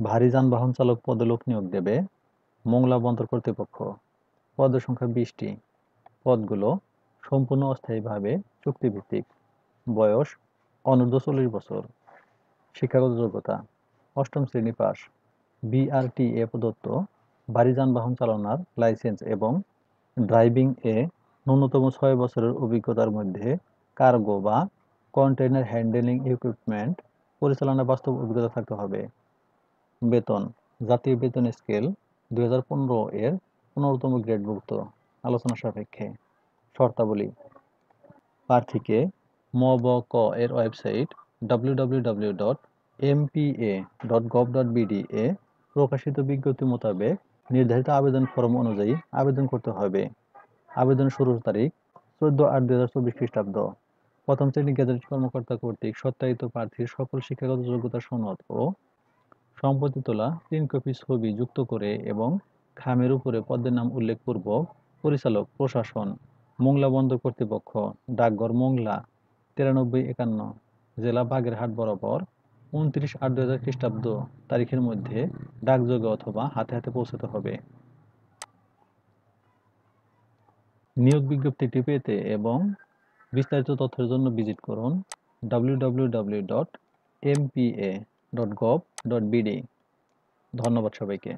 ভারী যানবাহন চালক পদে লোক নিয়োগ দেবে মোংলা বন্দর কর্তৃপক্ষ। পদের সংখ্যা 20টি। পদগুলো সম্পূর্ণ অস্থায়ীভাবে চুক্তিভিত্তিক। বয়স অনূর্ধ্ব 40 বছর। শিক্ষাগত যোগ্যতা অষ্টম শ্রেণী পাস। বিআরটিএ প্রদত্ত ভারী যানবাহন চালানোর লাইসেন্স এবং ড্রাইভিং এ ন্যূনতম 6 বছরের অভিজ্ঞতার মধ্যে কার্গো বা কন্টেইনার হ্যান্ডলিং ইকুইপমেন্ট পরিচালনার বাস্তব অভিজ্ঞতা থাকতে হবে। বেতন জাতীয় বেতন স্কেল 2015 এর 15তম গ্রেডভুক্ত। আলোচনা সাপেক্ষে। শর্তাবলী প্রার্থীকে মবক এর ওয়েবসাইট www.mpa.gov.bd এ প্রকাশিত বিজ্ঞপ্তি মোতাবেক নির্ধারিত আবেদন ফরম অনুযায়ী আবেদন করতে হবে। আবেদন শুরুর তারিখ 14/8/2024 খ্রিস্টাব্দ। প্রথম শ্রেণী গেজেটেড কর্মকর্তা কর্তৃক সত্যায়িত প্রার্থীর সকল শিক্ষাগত যোগ্যতা সনদ ও সম্পত্তি তোলা 3 কপি ছবি যুক্ত করে এবং খামের উপরে পদের নাম উল্লেখপূর্বক পরিচালক প্রশাসন মোংলা বন্দর কর্তৃপক্ষ ডাকঘর মোংলা 9351 জেলা বাগেরহাট বরাবর 29/8/2000 খ্রিস্টাব্দ তারিখের মধ্যে ডাকযোগে অথবা হাতে হাতে পৌঁছাতে হবে। নিয়োগ বিজ্ঞপ্তিটি পেতে এবং বিস্তারিত তথ্যের জন্য ভিজিট করুন www.mpa.gov.bd। ধন্যবাদ সবাইকে।